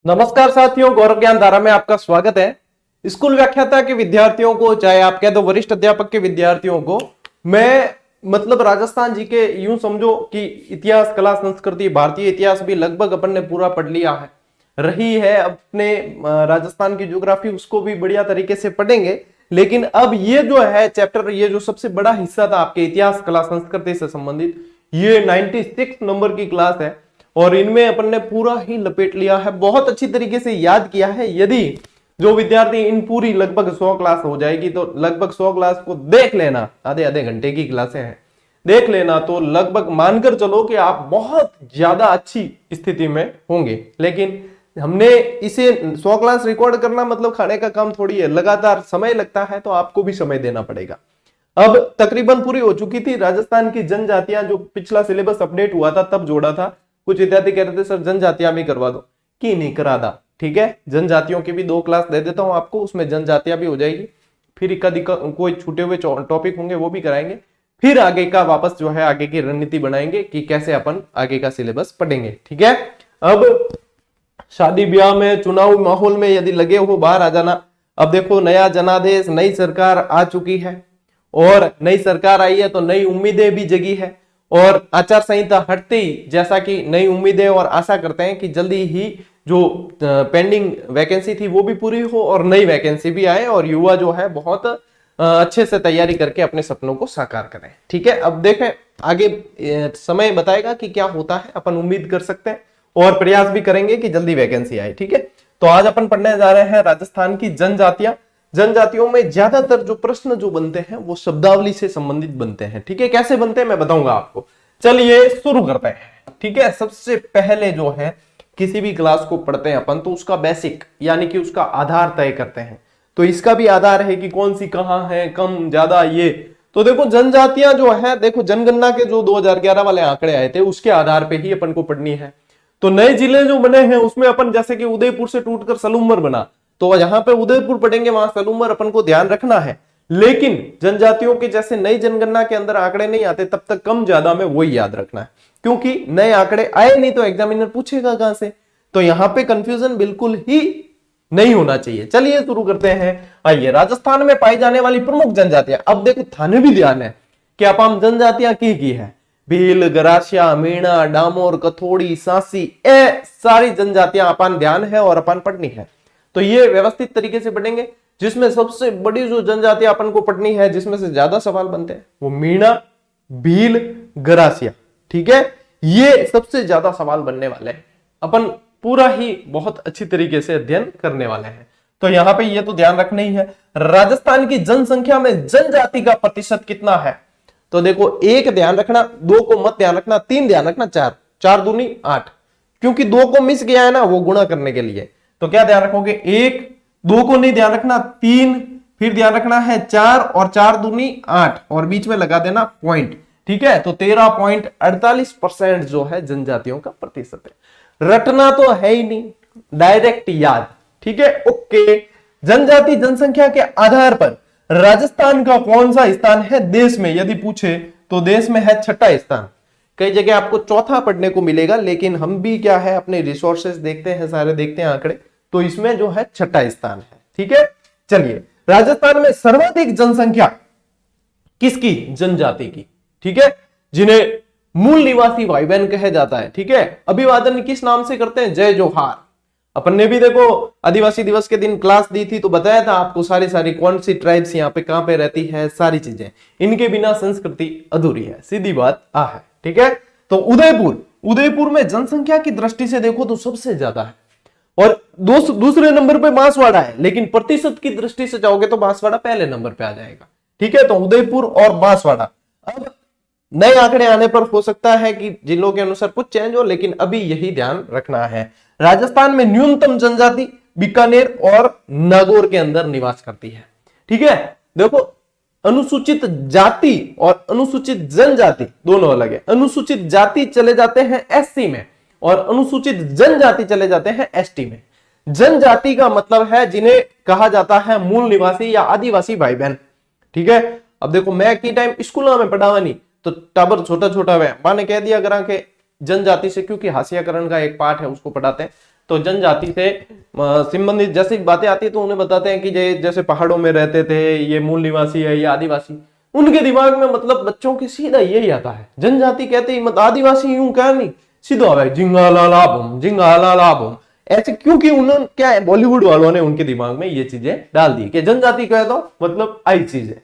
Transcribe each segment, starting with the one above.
नमस्कार साथियों, गौरव ज्ञान धारा में आपका स्वागत है। स्कूल व्याख्याता के विद्यार्थियों को, चाहे आप कह दो वरिष्ठ अध्यापक के विद्यार्थियों को, मैं राजस्थान जी के यूं समझो कि इतिहास, कला, संस्कृति, भारतीय इतिहास भी लगभग अपन ने पूरा पढ़ लिया है। रही है अपने राजस्थान की ज्योग्राफी, उसको भी बढ़िया तरीके से पढ़ेंगे। लेकिन अब ये जो है चैप्टर, ये जो सबसे बड़ा हिस्सा था आपके इतिहास, कला, संस्कृति से संबंधित, ये 96 नंबर की क्लास है और इनमें अपन ने पूरा ही लपेट लिया है, बहुत अच्छी तरीके से याद किया है। यदि जो विद्यार्थी इन पूरी लगभग 100 क्लास हो जाएगी तो लगभग 100 क्लास को देख लेना, आधे आधे घंटे की क्लासें हैं, देख लेना तो लगभग मानकर चलो कि आप बहुत ज्यादा अच्छी स्थिति में होंगे। लेकिन हमने इसे 100 क्लास रिकॉर्ड करना मतलब खाने का काम थोड़ी है, लगातार समय लगता है, तो आपको भी समय देना पड़ेगा। अब तकरीबन पूरी हो चुकी थी राजस्थान की जनजातियां, जो पिछला सिलेबस अपडेट हुआ था तब जोड़ा था। कुछ विद्यार्थी कह रहे थे सर जनजातियां भी करवा दो, कि नहीं करा दा, ठीक है, जनजातियों की भी 2 क्लास दे देता हूं आपको, उसमें जनजातियां भी हो जाएगी। फिर इक्का कोई छूटे हुए टॉपिक होंगे वो भी कराएंगे। फिर आगे का वापस जो है आगे की रणनीति बनाएंगे कि कैसे अपन आगे का सिलेबस पढ़ेंगे, ठीक है। अब शादी ब्याह में, चुनाव माहौल में यदि लगे हो, बाहर आ जाना। अब देखो नया जनादेश, नई सरकार आ चुकी है और नई सरकार आई है तो नई उम्मीदें भी जगी है और आचार संहिता हटते ही जैसा कि नई उम्मीदें और आशा करते हैं कि जल्दी ही जो पेंडिंग वैकेंसी थी वो भी पूरी हो और नई वैकेंसी भी आए और युवा जो है बहुत अच्छे से तैयारी करके अपने सपनों को साकार करें, ठीक है। अब देखें आगे समय बताएगा कि क्या होता है, अपन उम्मीद कर सकते हैं और प्रयास भी करेंगे कि जल्दी वैकेंसी आए, ठीक है। तो आज अपन पढ़ने जा रहे हैं राजस्थान की जनजातियां। जनजातियों में ज्यादातर जो प्रश्न जो बनते हैं वो शब्दावली से संबंधित बनते हैं, ठीक है। कैसे बनते हैं मैं बताऊंगा आपको। चलिए शुरू करते हैं, ठीक है। सबसे पहले जो है किसी भी क्लास को पढ़ते हैं अपन तो उसका बेसिक यानी कि उसका आधार तय करते हैं। तो इसका भी आधार है कि कौन सी कहां है, कम ज्यादा, ये तो देखो जनजातियां जो है, देखो जनगणना के जो 2011 वाले आंकड़े आए थे उसके आधार पे ही अपन को पढ़नी है। तो नए जिले जो बने हैं उसमें अपन जैसे कि उदयपुर से टूटकर सलूमर बना, तो यहाँ पे उदयपुर पढ़ेंगे, वहां सलूमर अपन को ध्यान रखना है। लेकिन जनजातियों के जैसे नई जनगणना के अंदर आंकड़े नहीं आते तब तक कम ज्यादा में वही याद रखना है, क्योंकि नए आंकड़े आए नहीं तो एग्जामिनर पूछेगा कहां से। तो यहाँ पे कंफ्यूजन बिल्कुल ही नहीं होना चाहिए। चलिए शुरू करते हैं। आइए, राजस्थान में पाई जाने वाली प्रमुख जनजातियां। अब देखो थाने भी ध्यान है कि आप जनजातियां की है, भील, गरासिया, मीणा, डामोर, कथोड़ी, सांसी, ए सारी जनजातियां अपन ध्यान है और अपन पढ़नी है। तो ये व्यवस्थित तरीके से पढ़ेंगे, जिसमें सबसे बड़ी जो जनजातियां अपन को पढ़नी है, जिसमें से ज्यादा सवाल बनते हैं, वो मीणा, भील, गरासिया, ठीक है। ये सबसे ज्यादा सवाल बनने वाले हैं, अपन पूरा ही बहुत अच्छी तरीके से अध्ययन करने वाले हैं। तो यहां पे ये तो ध्यान रखना ही है। राजस्थान की जनसंख्या में जनजाति का प्रतिशत कितना है, तो देखो 1 ध्यान रखना, 2 को मत ध्यान रखना, 3 ध्यान रखना, 4 दूनी 8, क्योंकि 2 को मिस गया है ना वो गुणा करने के लिए। तो क्या ध्यान रखोगे, 1, 2 को नहीं ध्यान रखना, 3, फिर ध्यान रखना है 4 और 4 दूनी 8 और बीच में लगा देना पॉइंट, ठीक है। तो 13.48% जो है जनजातियों का प्रतिशत है। रटना तो है ही नहीं, डायरेक्ट याद, ठीक है, ओके। जनजाति जनसंख्या के आधार पर राजस्थान का कौन सा स्थान है देश में, यदि पूछे तो देश में है 6ठा स्थान। कई जगह आपको 4था पढ़ने को मिलेगा, लेकिन हम भी क्या है अपने रिसोर्सेज देखते हैं, सारे देखते हैं आंकड़े, तो इसमें जो है 6ठा स्थान है, ठीक है। चलिए, राजस्थान में सर्वाधिक जनसंख्या किसकी, जनजाति की, ठीक है, जिन्हें मूल निवासी भाई बहन कहा जाता है, ठीक है। अभिवादन किस नाम से करते हैं, जय जोहार। अपन ने भी देखो आदिवासी दिवस के दिन क्लास दी थी तो बताया था आपको सारी कौन सी ट्राइब्स यहाँ पे कहां पे रहती है, सारी चीजें। इनके बिना संस्कृति अधूरी है, सीधी बात आ है, ठीक है। तो उदयपुर में जनसंख्या की दृष्टि से देखो तो सबसे ज्यादा है और दूसरे नंबर पे बांसवाड़ा है, लेकिन प्रतिशत की दृष्टि से जाओगे तो बांसवाड़ा पहले नंबर पे आ जाएगा, ठीक है। तो उदयपुर और बांसवाड़ा। अब नए आंकड़े आने पर हो सकता है कि जिलों के अनुसार कुछ चेंज हो, लेकिन अभी यही ध्यान रखना है। राजस्थान में न्यूनतम जनजाति बीकानेर और नागौर के अंदर निवास करती है, ठीक है। देखो अनुसूचित जाति और अनुसूचित जनजाति दोनों अलग है। अनुसूचित जाति चले जाते हैं एससी में और अनुसूचित जनजाति चले जाते हैं एसटी में। जनजाति का मतलब है जिन्हें कहा जाता है मूल निवासी या आदिवासी भाई बहन, ठीक है। अब देखो मैं की टाइम स्कूलों में पढ़ावा नहीं तो टाबर छोटा छोटा है, माने कह दिया करा के जनजाति से, क्योंकि हाशियाकरण का एक पार्ट है उसको पढ़ाते हैं, तो जनजाति से संबंधित जैसी बातें आती है तो उन्हें बताते हैं कि जैसे पहाड़ों में रहते थे, ये मूल निवासी है, ये आदिवासी। उनके दिमाग में मतलब बच्चों के सीधा यही आता है, जनजाति कहते ही मत आदिवासी यूं कह नहीं, सीधा आवे जिंगाला बम ऐसे, क्योंकि उन्होंने क्या है, बॉलीवुड वालों ने उनके दिमाग में ये चीजें डाल दी कि जनजाति कह दो मतलब आई चीज है।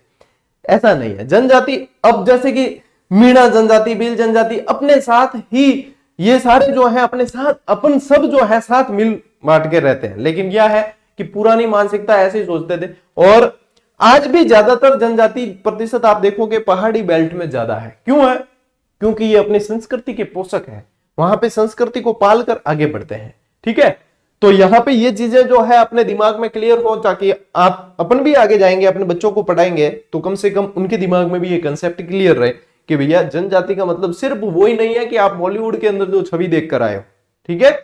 ऐसा नहीं है। जनजाति अब जैसे कि मीणा जनजाति, भील जनजाति अपने साथ ही ये सारे जो है अपने साथ अपन सब जो है साथ मिल बांट के रहते हैं। लेकिन क्या है कि पुरानी मानसिकता ऐसे ही सोचते थे, और आज भी ज्यादातर जनजाति प्रतिशत आप देखोगे पहाड़ी बेल्ट में ज्यादा है। क्यों है? क्योंकि ये अपनी संस्कृति के पोषक है, वहां पे संस्कृति को पालकर आगे बढ़ते हैं। ठीक है, तो यहाँ पे ये चीजें जो है अपने दिमाग में क्लियर हो, ताकि आप अपन भी आगे जाएंगे अपने बच्चों को पढ़ाएंगे तो कम से कम उनके दिमाग में भी ये कंसेप्ट क्लियर रहे कि भैया जनजाति का मतलब सिर्फ वो ही नहीं है कि आप बॉलीवुड के अंदर जो छवि देख कर आए हो। ठीक है,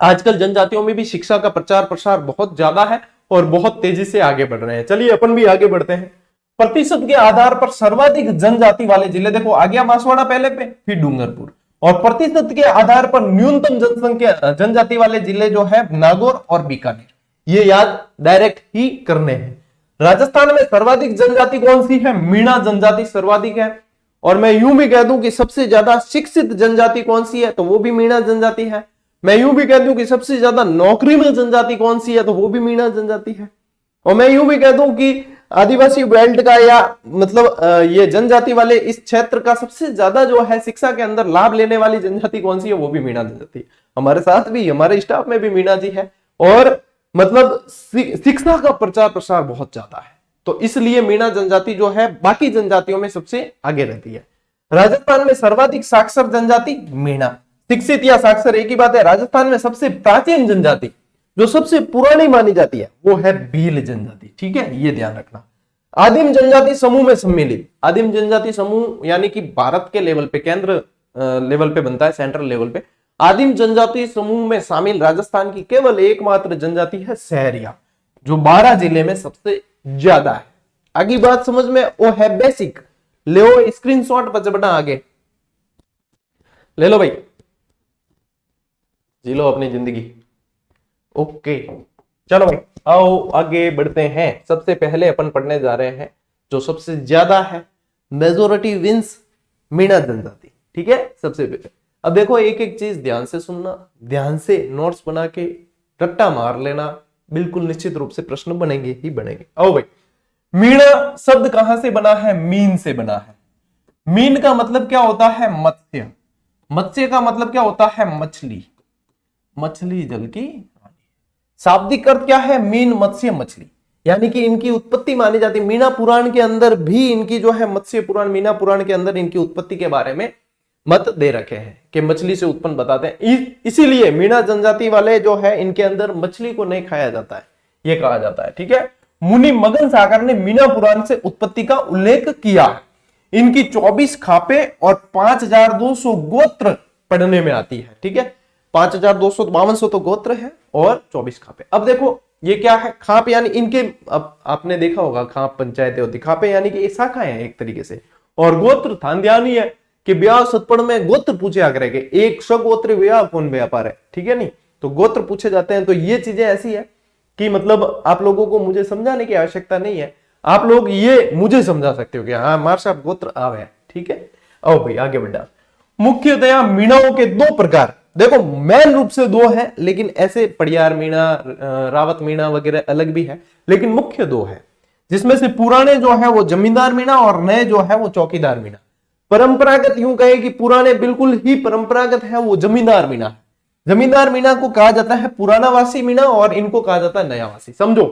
आजकल जनजातियों में भी शिक्षा का प्रचार प्रसार बहुत ज्यादा है और बहुत तेजी से आगे बढ़ रहे हैं। चलिए अपन भी आगे बढ़ते हैं। प्रतिशत के आधार पर सर्वाधिक जनजाति वाले जिले, देखो आ गया बांसवाड़ा पहले पे, फिर डूंगरपुर। और प्रतिशत के आधार पर न्यूनतम जनसंख्या जनजाति वाले जिले जो है नागौर और बीकानेर, ये याद डायरेक्ट ही करने हैं। राजस्थान में सर्वाधिक जनजाति कौन सी है? मीणा जनजाति सर्वाधिक है। और मैं यूं भी कह दूं कि सबसे ज्यादा शिक्षित जनजाति कौन सी है, तो वो भी मीणा जनजाति है। मैं यूं भी कह दूं कि सबसे ज्यादा नौकरी में जनजाति कौन सी है, तो वो भी मीणा जनजाति है। और मैं यूं भी कह दूं कि आदिवासी बेल्ट का या मतलब ये जनजाति वाले इस क्षेत्र का सबसे ज्यादा जो है शिक्षा के अंदर लाभ लेने वाली जनजाति कौन सी है, वो भी मीणा जनजाति। हमारे साथ भी हमारे स्टाफ में भी मीणा जी है, और मतलब शिक्षा का प्रचार प्रसार बहुत ज्यादा है, तो इसलिए मीणा जनजाति जो है बाकी जनजातियों में सबसे आगे रहती है। राजस्थान में सर्वाधिक साक्षर जनजाति मीणा, शिक्षित या साक्षर एक ही बात है। राजस्थान में सबसे प्राचीन जनजाति जो सबसे पुरानी मानी जाती है वो है भील जनजाति। ठीक है, ये ध्यान रखना। आदिम जनजाति समूह में सम्मिलित, आदिम जनजाति समूह यानी कि भारत के लेवल पे, केंद्र लेवल पे बनता है, सेंट्रल लेवल पे। आदिम जनजाति समूह में शामिल राजस्थान की केवल एकमात्र जनजाति है सहरिया, जो 12 जिले में सबसे ज्यादा है। आगे बात समझ में वो है बेसिक। ले स्क्रीनशॉट पर बना आगे ले लो भाई, जी लो अपनी जिंदगी। ओके चलो भाई आओ आगे बढ़ते हैं। सबसे पहले अपन पढ़ने जा रहे हैं जो सबसे ज्यादा है, मेजोरिटी विंस मीणा जनजाति। ठीक है, सबसे पहले अब देखो एक एक चीज ध्यान से सुनना, ध्यान से नोट्स बना के रट्टा मार लेना, बिल्कुल निश्चित रूप से प्रश्न बनेंगे ही बनेंगे। आओ भाई, मीणा शब्द कहां से बना है? मीन से बना है। मीन का मतलब क्या होता है? मत्स्य। मत्स्य का मतलब क्या होता है? मछली। मछली जल की। शाब्दिक अर्थ क्या है? मीन मत्स्य मछली, यानी कि इनकी उत्पत्ति मानी जाती है। मीणा पुराण के अंदर भी इनकी जो है मत्स्य पुराण, मीणा पुराण के अंदर इनकी उत्पत्ति के बारे में मत दे रखे हैं कि मछली से उत्पन्न बताते हैं। इसीलिए मीणा जनजाति वाले जो है इनके अंदर मछली को नहीं खाया जाता है, ये कहा जाता है। ठीक है, मुनि मगन सागर ने मीणा पुराण से उत्पत्ति का उल्लेख किया। इनकी 24 खापे और 5200 गोत्र पढ़ने में आती है। ठीक है, 5252 तो गोत्र है और 24 खापे। अब देखो ये क्या है? खाप यानी इनके, अब आपने देखा होगा खाप पंचायतें होती, खापे यानी कि शाखाएं हैं एक तरीके से, और गोत्र था ध्यान ही है कि ब्याह सतपड़ में गोत्र पूछे आकर के, एक सगोत्र ब्याह कौन व्यापार है। ठीक है, नहीं तो गोत्र पूछे जाते हैं। तो ये चीजें ऐसी है कि मतलब आप लोगों को मुझे समझाने की आवश्यकता नहीं है, आप लोग ये मुझे समझा सकते हो कि हाँ मार साहब गोत्र आवे। ठीक है, आओ भाई आगे बढ़ा। मुख्यतया मीणाओं के 2 प्रकार, देखो मेन रूप से 2 है, लेकिन ऐसे पड़ियार मीणा, रावत मीणा वगैरह अलग भी है, लेकिन मुख्य 2 है, जिसमें से पुराने जो है वो जमींदार मीणा और नए जो है वो चौकीदार मीणा। परंपरागत यूं कहे कि पुराने बिल्कुल ही परंपरागत है वो जमींदार मीणा है। जमींदार मीणा को कहा जाता है पुराना वासी मीणा और इनको कहा जाता है नया वासी। समझो,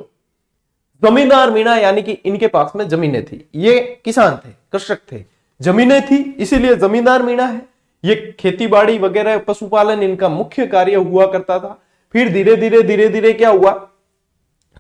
जमींदार मीणा यानी कि इनके पास में जमीनें थी, ये किसान थे, कृषक थे, जमीनें थी, इसीलिए जमींदार मीणा है। ये खेतीबाड़ी वगैरह पशुपालन इनका मुख्य कार्य हुआ करता था। फिर धीरे धीरे क्या हुआ?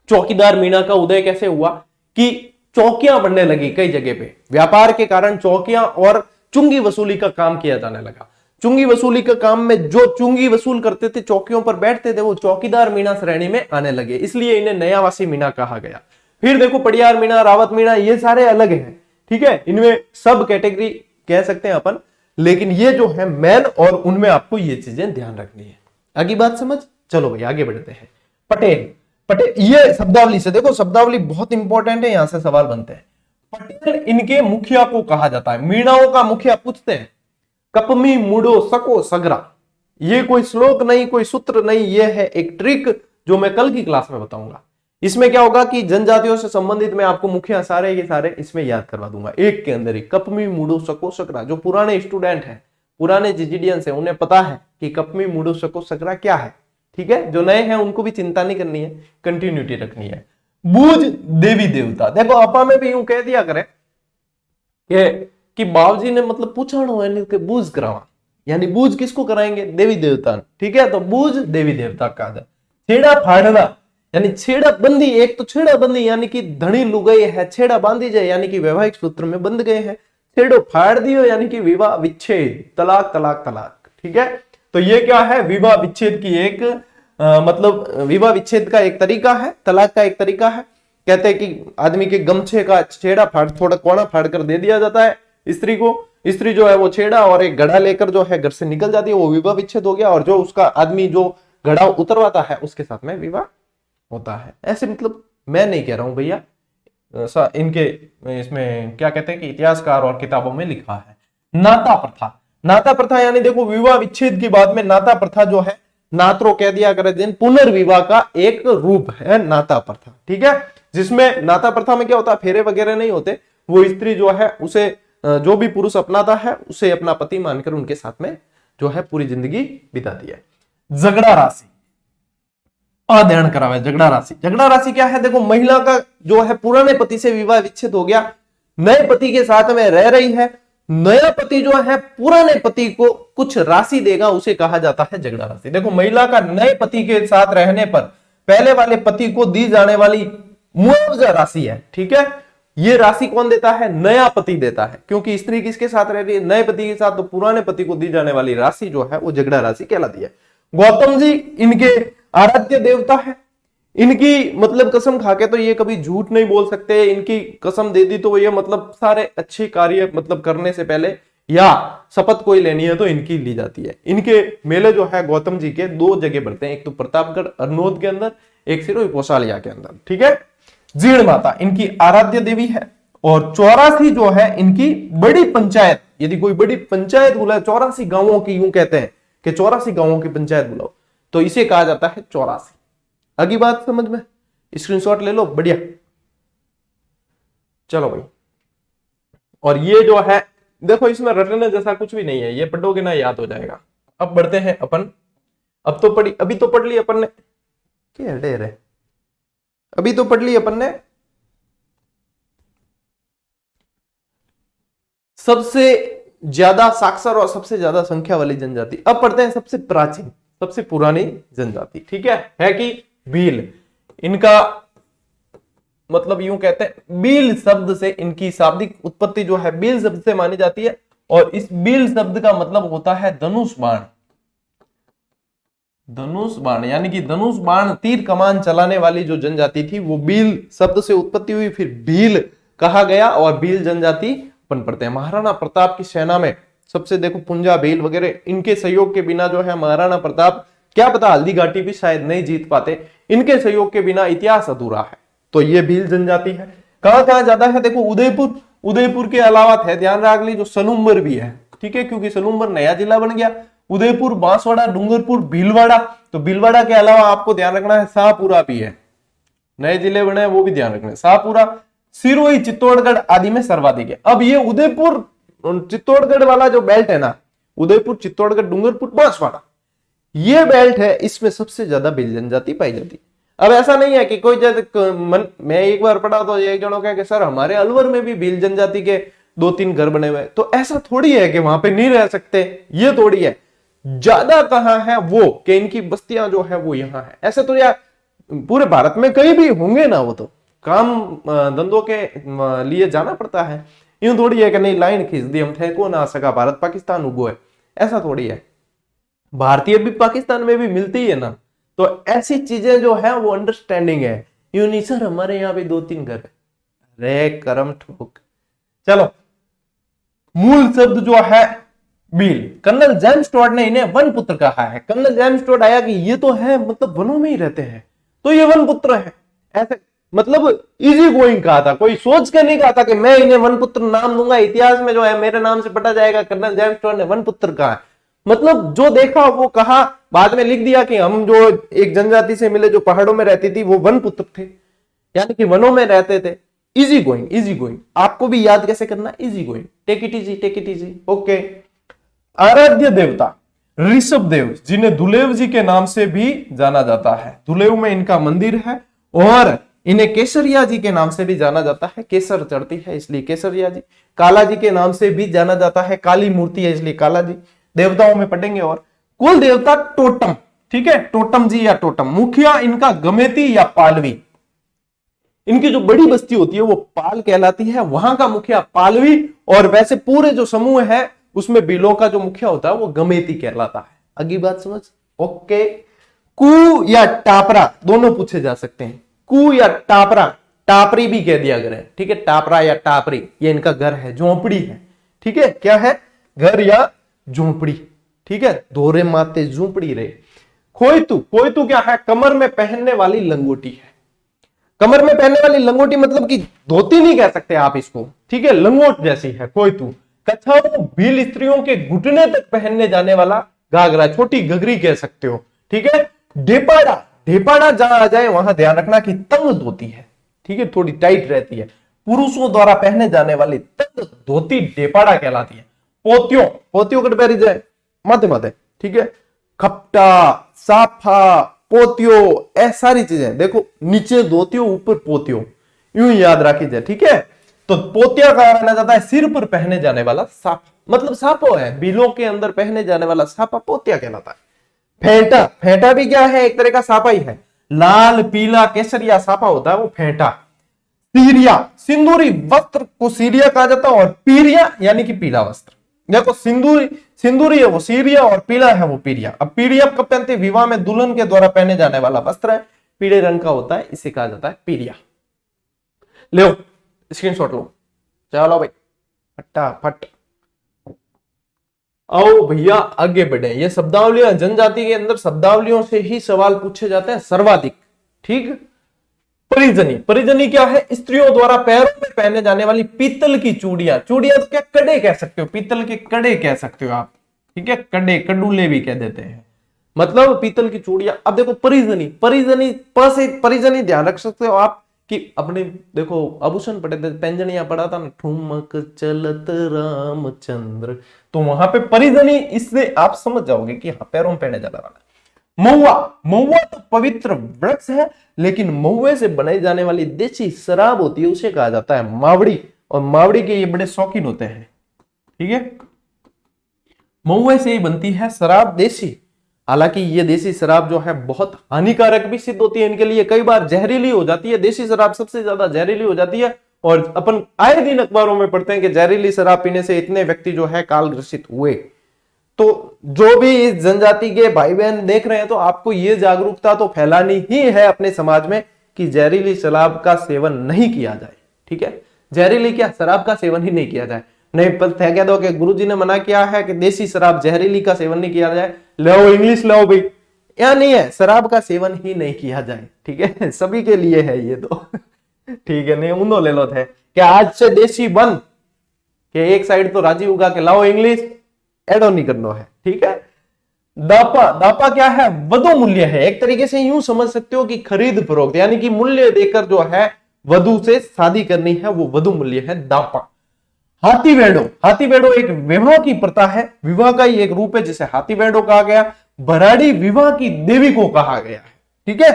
चौकीदार मीणा का उदय कैसे हुआ कि चौकियां बनने लगी कई जगह पे, व्यापार के कारण चौकियां और चुंगी वसूली का काम किया जाने लगा। चुंगी वसूली का काम में जो चुंगी वसूल करते थे, चौकियों पर बैठते थे, वो चौकीदार मीणा श्रेणी में आने लगे, इसलिए इन्हें नयावासी मीणा कहा गया। फिर देखो पड़ियार मीणा, रावत मीणा, ये सारे अलग हैं। ठीक है, इनमें सब कैटेगरी कह सकते हैं अपन, लेकिन ये जो है मैन, और उनमें आपको ये चीजें ध्यान रखनी है। आगे बात समझ। चलो भाई आगे बढ़ते हैं। पटेल, पटेल ये शब्दावली से देखो, शब्दावली बहुत इंपॉर्टेंट है, यहां से सवाल बनते हैं। पटेल इनके मुखिया को कहा जाता है। मीणाओं का मुखिया पूछते हैं, कपमी मुड़ो सको सगरा। ये कोई श्लोक नहीं, कोई सूत्र नहीं, ये है एक ट्रिक जो मैं कल की क्लास में बताऊंगा। इसमें क्या होगा कि जनजातियों से संबंधित मैं आपको मुखिया सारे के सारे इसमें याद करवा दूंगा एक के अंदर ही। कपमी मुड़ो सको सकरा, जो पुराने स्टूडेंट हैं, पुराने जिजिडियंस हैं, उन्हें पता है कि कपमी मुड़ो सको सकरा क्या है, ठीक है। जो नए हैं उनको भी चिंता नहीं करनी है, कंटिन्यूटी रखनी है। बूझ देवी देवता, देखो आपा में भी यूं कह दिया करें कि बाबूजी ने मतलब पूछा ना बूझ करावा, यानी बूझ किसको कराएंगे, देवी देवता, ठीक है। तो बूझ देवी देवता का था। छेड़ा फाड़ना यानी छेड़ा बंदी, एक तो छेड़ा बंदी यानी कि धनी लुगाई है, छेड़ा बांधी जाए यानी कि वैवाहिक सूत्र में बंध गए हैं। छेड़ो फाड़ दियो यानी कि विवाह विच्छेद, तलाक तलाक तलाक, ठीक है। तो ये क्या है, विवाह विच्छेद की एक मतलब विवाह विच्छेद का एक तरीका है, तलाक का एक तरीका है। कहते हैं कि आदमी के गमछे का छेड़ा फाड़, थोड़ा कोना फाड़ कर दे दिया जाता है स्त्री को। स्त्री जो है वो छेड़ा और एक घड़ा लेकर जो है घर से निकल जाती है, वो विवाह विच्छेद हो गया। और जो उसका आदमी जो घड़ा उतरवाता है उसके साथ में विवाह होता है। ऐसे मतलब मैं नहीं कह रहा हूं भैया, इनके इसमें क्या कहते हैं कि इतिहासकार और किताबों में लिखा है। नाता प्रथा, नाता प्रथा यानी देखो विवाह विच्छेद की बाद में नाता प्रथा जो है, नात्रो कह दिया करे दिन, पुनर्विवाह का एक रूप है नाता प्रथा, ठीक है। जिसमें नाता प्रथा में क्या होता है, फेरे वगैरह नहीं होते, वो स्त्री जो है उसे जो भी पुरुष अपनाता है उसे अपना पति मानकर उनके साथ में जो है पूरी जिंदगी बिताती है। झगड़ा राशि, अध्ययन करावे झगड़ा राशि। झगड़ा राशि क्या है, देखो महिला का जो है पुराने पति से विवाह विच्छेद हो गया, नए पति के साथ में रह रही है, नया पति जो है पुराने पति को कुछ राशि देगा, उसे कहा जाता है झगड़ा राशि। देखो महिला का नए पति के साथ रहने पर पहले वाले पति को दी जाने वाली मुआवजा राशि है, ठीक है। ये राशि कौन देता है, नया पति देता है, क्योंकि स्त्री किसके साथ रह रही है, नए पति के साथ। तो पुराने पति को दी जाने वाली राशि जो है वो झगड़ा राशि कहलाती है। गौतम जी इनके आराध्य देवता है। इनकी मतलब कसम खाके तो ये कभी झूठ नहीं बोल सकते, इनकी कसम दे दी तो ये मतलब सारे अच्छे कार्य मतलब करने से पहले या शपथ कोई लेनी है तो इनकी ली जाती है। इनके मेले जो है गौतम जी के दो जगह बढ़ते हैं, एक तो प्रतापगढ़ अरनोद के अंदर, एक सिरोही पोसालिया के अंदर, ठीक है। जीण माता इनकी आराध्य देवी है। और 84 जो है इनकी बड़ी पंचायत, यदि कोई बड़ी पंचायत बुलाए 84 गांवों की, यूं कहते हैं कि 84 गांवों की पंचायत बुलाओ तो इसे कहा जाता है 84। अगली बात समझ में, स्क्रीनशॉट ले लो, बढ़िया। चलो भाई, और ये जो है देखो इसमें रटने जैसा कुछ भी नहीं है, ये पढ़ोगे ना याद हो जाएगा। अब बढ़ते हैं अपन, अब तो पढ़ी, अभी तो पढ़ ली अपन ने, क्या डेर है, अभी तो पढ़ ली अपन ने सबसे ज्यादा साक्षर और सबसे ज्यादा संख्या वाली जनजाति। अब पढ़ते हैं सबसे प्राचीन, सबसे पुरानी जनजाति, ठीक है कि भील। इनका मतलब यूं कहते हैं, बील शब्द से इनकी शाब्दिक उत्पत्ति जो है बील शब्द से मानी जाती है। और इस बील शब्द का मतलब होता है धनुष बाण। धनुष बाण यानी कि धनुष बाण तीर कमान चलाने वाली जो जनजाति थी वो बील शब्द से उत्पत्ति हुई, फिर भील कहा गया और भील जनजाति बन पड़ते हैं। महाराणा प्रताप की सेना में सबसे देखो पुंजा, भील वगैरह, इनके सहयोग के बिना जो है महाराणा प्रताप क्या पता हल्दी घाटी भी शायद नहीं जीत पाते। इनके सहयोग के बिना इतिहास अधूरा है। तो ये भील जनजाति है। कहां कहां ज्यादा है, देखो उदयपुर, उदयपुर के अलावा है ध्यान रख ली जो सलूम्बर भी है, ठीक है, क्योंकि सलूम्बर नया जिला बन गया। उदयपुर, बांसवाड़ा, डूंगरपुर, भीलवाड़ा। तो भीलवाड़ा के अलावा आपको ध्यान रखना है शाहपुरा भी है, नए जिले बने वो भी ध्यान रखना है। शाहपुरा, सिरोही, चित्तौड़गढ़ आदि में सर्वाधिक है। अब ये उदयपुर चित्तौड़गढ़ वाला जो बेल्ट है ना, उदयपुर, चित्तौड़गढ़, डूंगरपुर, बांसवाड़ा, ये बेल्ट है, इसमें सबसे ज्यादा भील जनजाति पाई जाती। अब ऐसा नहीं है कि कोई मैं एक बार पढ़ा तो एक जनों कहे कि सर हमारे अलवर में भी भील जनजाति के 2-3 घर बने हुए, तो ऐसा थोड़ी है कि वहां पे नहीं रह सकते, ये थोड़ी है। ज्यादा कहां है वो कि इनकी बस्तियां जो है वो यहाँ है। ऐसे तो यार पूरे भारत में कहीं भी होंगे ना, वो तो काम धंधों के लिए जाना पड़ता है। यूं थोड़ी है कि नहीं लाइन खींच दी हम थे को ना सका, भारत पाकिस्तान उगो है, ऐसा थोड़ी है। भारतीय भी पाकिस्तान में भी मिलती है ना, तो ऐसी चीजें जो है वो अंडरस्टैंडिंग है। यूं नहीं सर हमारे यहाँ भी 2-3 घर है, रे करम ठोक। चलो, मूल शब्द जो है भील। कर्नल जेम्स टोड ने इन्हें वन पुत्र कहा है। कर्नल जेम्स टोड आया कि ये तो है मतलब वनों में ही रहते हैं तो ये वन पुत्र है, ऐसे मतलब इजी गोइंग कहा था, कोई सोच के नहीं कहा था कि मैं इन्हें वन पुत्र नाम दूंगा, इतिहास में जो है मेरे नाम से पढ़ा जाएगा। कर्नल जेम्स टोड ने वन पुत्र कहा, मतलब जो देखा वो कहा, बाद में लिख दिया कि हम जो एक जनजाति से मिले जो पहाड़ों में रहती थी वो वन पुत्र थे, यानी कि वनों में रहते थे। Easy going, easy going. आपको भी याद कैसे करना, easy going, take it easy, take it easy. Okay. आराध्य देवता ऋषभ देव, जिन्हें दुलेव जी के नाम से भी जाना जाता है। दुलेव में इनका मंदिर है और इन्हें केसरिया जी के नाम से भी जाना जाता है, केसर चढ़ती है इसलिए केसरिया जी। काला जी के नाम से भी जाना जाता है, काली मूर्ति है इसलिए काला जी। देवताओं में पढ़ेंगे। और कुल देवता टोटम, ठीक है, टोटम जी या टोटम। मुखिया इनका गमेती या पालवी, इनकी जो बड़ी बस्ती होती है वो पाल कहलाती है, वहां का मुखिया पालवी। और वैसे पूरे जो समूह है उसमें बिलों का जो मुखिया होता है वो गमेती कहलाता है। अगली बात समझ। ओके। कु या टापरा दोनों पूछे जा सकते हैं, कु या टापरा, टापरी भी कह दिया करें, ठीक है, टापरा या टापरी, ये इनका घर है, झोंपड़ी है, ठीक है, क्या है, घर या झोंपड़ी, ठीक है, धोरे माते झोंपड़ी रहे। खोइतु, खोइतु क्या है, कमर में पहनने वाली लंगोटी है। कमर में पहनने वाली लंगोटी मतलब कि धोती नहीं कह सकते आप इसको, ठीक है, लंगोट जैसी है खोइतु। कछाऊ भील स्त्रियों के घुटने तक पहनने जाने वाला घाघरा, छोटी घघरी कह सकते हो, ठीक है। ढेपाड़ा, ढेपाड़ा जहां आ जाए वहां ध्यान रखना कि तंग धोती है, ठीक है, थोड़ी टाइट रहती है। पुरुषों द्वारा पहने जाने वाली तंग धोती ढेपाड़ा कहलाती है। पोत्यो, पोत्यो कट पहरी जाए माथे माथे, ठीक है। खपटा, साफा, पोत्यो, ऐ सारी चीजें देखो, नीचे धोतियो ऊपर पोत्यो, यूं याद रखी जाए, ठीक है। तो पोतिया कहा माना जाता है सिर पर पहने जाने वाला साफा, मतलब साफो है, बिलों के अंदर पहने जाने वाला साफा पोतिया कहलाता है। फेंटा, फेंटा भी क्या है, एक तरह का साफा ही है, लाल पीला केसरिया साफा होता है वो फेंटा। सीरिया, सिंदूरी वस्त्र को सीरिया कहा जाता है, और पीरिया यानी कि पीला वस्त्र। देखो सिंदूरी, सिंदूरी है वो सीरिया और पीला है वो पीरिया। अब पीरिया कब पहनते, विवाह में दुल्हन के द्वारा पहने जाने वाला वस्त्र है, पीले रंग का होता है, इसे कहा जाता है पीरिया। लो स्क्रीनशॉट लो, चलो भाई फटाफट आओ भैया आगे बढ़े। ये शब्दावलियां जनजाति के अंदर शब्दावलियों से ही सवाल पूछे जाते हैं सर्वाधिक, ठीक। परिजनी, परिजनी क्या है, स्त्रियों द्वारा पैरों में पहने जाने वाली पीतल की चूड़ियां, चूड़ियां तो क्या कड़े कह सकते हो, पीतल के कड़े कह सकते हो आप, ठीक है, कड़े कडूले भी कह देते हैं, मतलब पीतल की चूड़ियां। अब देखो परिजनी, परिजनी से परिजनी ध्यान रख सकते हो आप कि अपने देखो आभूषण पढ़े थे, पैंजनिया पढ़ा था ना, ठुमक चलत रामचंद्र, तो वहां पे परिजनी, इससे आप समझ जाओगे कि हाँ पैरों में पहने जाने वाला। महुआ, महुआ तो पवित्र वृक्ष है, लेकिन महुए से बनाई जाने वाली देसी शराब होती है उसे कहा जाता है मावड़ी, और मावड़ी के ये बड़े शौकीन होते हैं, ठीक है। महुए से ही बनती है शराब देसी, हालांकि ये देसी शराब जो है बहुत हानिकारक भी सिद्ध होती है इनके लिए, कई बार जहरीली हो जाती है, देसी शराब सबसे ज्यादा जहरीली हो जाती है। और अपन आए दिन अखबारों में पढ़ते हैं कि जहरीली शराब पीने से इतने व्यक्ति जो है काल ग्रसित हुए। तो जो भी इस जनजाति के भाई बहन देख रहे हैं तो आपको ये जागरूकता तो फैलानी ही है अपने समाज में कि जहरीली शराब का सेवन नहीं किया जाए, ठीक है, जहरीली क्या शराब का सेवन ही नहीं किया जाए। नहीं पता कह दो कि गुरुजी ने मना किया है कि देसी शराब जहरीली का सेवन नहीं किया जाए, लो इंग्लिश लो भाई, या नहीं है, शराब का सेवन ही नहीं किया जाए, ठीक है, सभी के लिए है ये तो ठीक है, नहीं उन्हों ले लो थे कि आज से देसी बंद, कि एक साइड तो राजी होगा कि लाओ इंग्लिश एडो नहीं करना है, ठीक है। दापा, दापा क्या है, वधु मूल्य है, एक तरीके से यूं समझ सकते हो कि खरीद फरोख्त, यानी कि मूल्य देकर जो है वधु से शादी करनी है वो वधु मूल्य है दापा। हाथी वेड़ो, हाथी वेड़ो एक विवाह की प्रथा है, विवाह का ही एक रूप है जिसे हाथी वेड़ो कहा गया। भराड़ी विवाह की देवी को कहा गया है, ठीक है।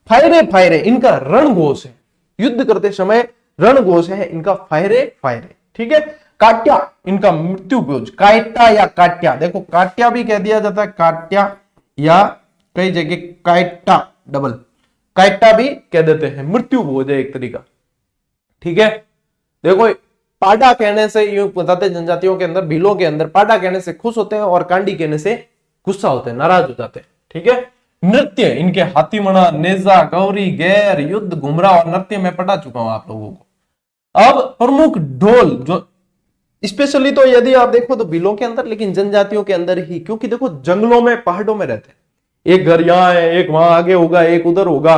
फायरे, फायरे इनका रणघोष है, युद्ध करते समय रणघोष है इनका फायरे फायरे, ठीक है। काट्या इनका मृत्यु भोज, काट्या या काट्या, देखो काट्या भी कह दिया जाता है, काट्या या कई जगह काट्या डबल, काट्या भी कह देते हैं, मृत्यु भोज है एक तरीका, ठीक है। देखो पाडा कहने से यूं बताते जनजातियों के अंदर, भीलों के अंदर पाडा कहने से खुश होते हैं और कांडी कहने से गुस्सा होते हैं, नाराज हो जाते हैं, ठीक है। नृत्य इनके हाथीमणा, नेजा, गौरी, गैर, युद्ध, घुमरा और नृत्य में पढ़ा चुका हूं आप लोगों को। अब प्रमुख ढोल जो स्पेशली तो यदि आप देखो तो बिलों के अंदर, लेकिन जनजातियों के अंदर ही, क्योंकि देखो जंगलों में पहाड़ों में रहते हैं, एक घर यहाँ है, एक वहां आगे होगा, एक उधर होगा,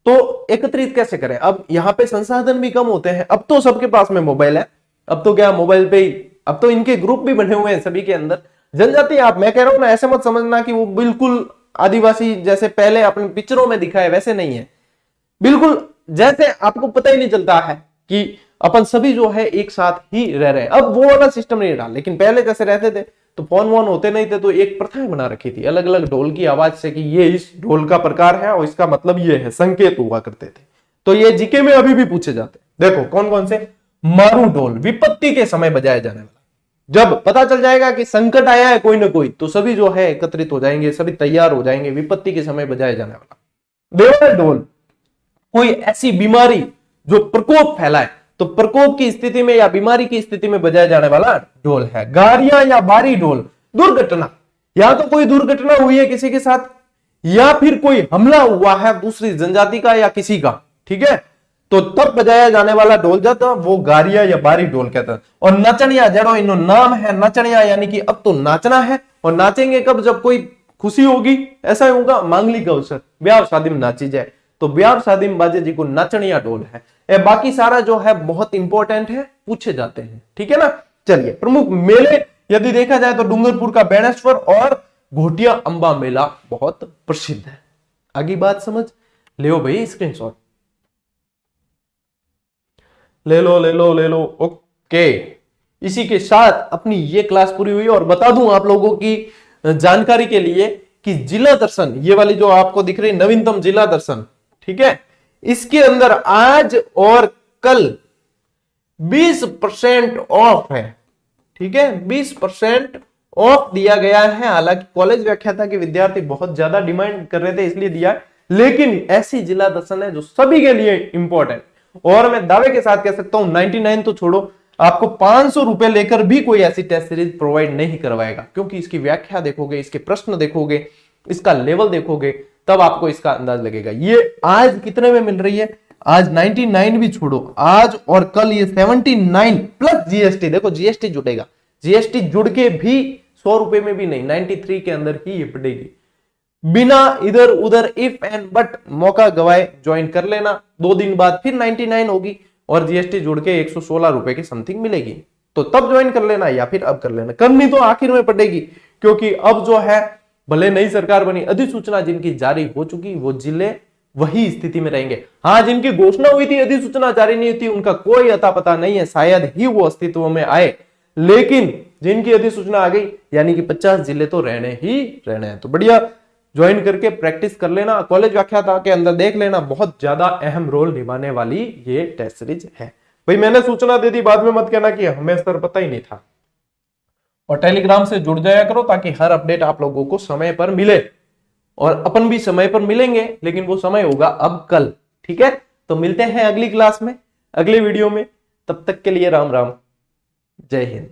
तो एकत्रित कैसे करें। अब यहाँ पे संसाधन भी कम होते हैं। अब तो सबके पास में मोबाइल है, अब तो क्या मोबाइल पे ही, अब तो इनके ग्रुप भी बने हुए हैं सभी के अंदर। जनजाति आप, मैं कह रहा हूं ना, ऐसे मत समझना कि वो बिल्कुल आदिवासी जैसे पहले अपने पिक्चरों में दिखाए वैसे नहीं है, बिल्कुल जैसे आपको पता ही नहीं चलता है कि अपन सभी जो है एक साथ ही रह रहे हैं। अब वो वाला सिस्टम नहीं रहा, लेकिन पहले जैसे रहते थे तो फोन वोन होते नहीं थे, तो एक प्रथाएं बना रखी थी अलग अलग ढोल की आवाज से कि ये इस ढोल का प्रकार है और इसका मतलब ये है, संकेत हुआ करते थे। तो ये जीके में अभी भी पूछे जाते हैं। देखो कौन कौन से, मारू ढोल विपत्ति के समय बजाया जाने वाला, जब पता चल जाएगा कि संकट आया है कोई ना कोई, तो सभी जो है एकत्रित हो जाएंगे, सभी तैयार हो जाएंगे, विपत्ति के समय बजाया जाने वाला। देवर ढोल, कोई ऐसी बीमारी जो प्रकोप फैलाए, तो प्रकोप की स्थिति में या बीमारी की स्थिति में बजाया जाने वाला ढोल है। गारियां या बारी ढोल, दुर्घटना, या तो कोई दुर्घटना हुई है किसी के साथ, या फिर कोई हमला हुआ है दूसरी जनजाति का या किसी का, ठीक है, तो तब बजाया जाने वाला ढोल जाता वो गारिया या बारी ढोल कहता है। और नचनिया, जड़ो इनो नाम है नचनिया, यानी कि अब तो नाचना है, और नाचेंगे कब, जब कोई खुशी होगी, ऐसा होगा मांगलिक अवसर, ब्याह शादी में नाची जाए, तो ब्याह शादी में बाजे जी को नाचनिया ढोल है। बाकी सारा जो है बहुत इंपॉर्टेंट है, पूछे जाते हैं, ठीक है ना। चलिए, प्रमुख मेले यदि देखा जाए तो डूंगरपुर का बैणेश्वर और घोटिया अंबा मेला बहुत प्रसिद्ध है। आगे बात समझ ले भाई, स्क्रीनशॉट ले लो ले लो ले लो। ओके, इसी के साथ अपनी ये क्लास पूरी हुई। और बता दूं आप लोगों की जानकारी के लिए कि जिला दर्शन, ये वाली जो आपको दिख रही नवीनतम जिला दर्शन, ठीक है, इसके अंदर आज और कल 20% ऑफ है, ठीक है, 20% ऑफ दिया गया है। हालांकि कॉलेज व्याख्याता के विद्यार्थी बहुत ज्यादा डिमांड कर रहे थे इसलिए दिया, लेकिन ऐसी जिला दर्शन है जो सभी के लिए इंपॉर्टेंट। और मैं दावे के साथ कह सकता हूं 99 तो छोड़ो, आपको 500 रुपए लेकर भी कोई ऐसी टेस्ट सीरीज प्रोवाइड नहीं करवाएगा, क्योंकि इसकी व्याख्या देखोगे, इसके प्रश्न देखोगे, इसका लेवल देखोगे, तब आपको इसका अंदाज लगेगा। ये आज कितने में मिल रही है, आज 99 भी छोड़ो, आज और कल ये 79 प्लस जीएसटी, देखो जीएसटी जुटेगा, जीएसटी जुड़ के भी 100 रुपए में भी नहीं, 93 के अंदर ही ये पड़ेगी, बिना इधर उधर इफ एंड बट मौका गवाए ज्वाइन कर लेना। 2 दिन बाद फिर 99 होगी और जीएसटी जुड़ के 116 रुपए के समथिंग मिलेगी, तो तब ज्वाइन कर लेना या फिर अब कर लेना। करनी तो आखिर में पड़ेगी, क्योंकि अब जो है भले नई सरकार बनी, अधिसूचना जिनकी जारी हो चुकी, वो जिले वही स्थिति में रहेंगे। हाँ, जिनकी घोषणा हुई थी अधिसूचना जारी नहीं हुई थी, उनका कोई अता पता नहीं है, शायद ही वो अस्तित्व में आए, लेकिन जिनकी अधिसूचना आ गई यानी कि 50 जिले तो रहने ही रहने हैं। तो बढ़िया ज्वाइन करके प्रैक्टिस कर लेना, कॉलेज व्याख्याता के अंदर देख लेना, बहुत ज्यादा अहम रोल निभाने वाली ये टेस्ट सीरीज है। भाई मैंने सूचना दे दी, बाद में मत कहना कि हमें सर पता ही नहीं था। और टेलीग्राम से जुड़ जाया करो ताकि हर अपडेट आप लोगों को समय पर मिले, और अपन भी समय पर मिलेंगे, लेकिन वो समय होगा अब कल, ठीक है। तो मिलते हैं अगली क्लास में, अगले वीडियो में, तब तक के लिए राम राम, जय हिंद।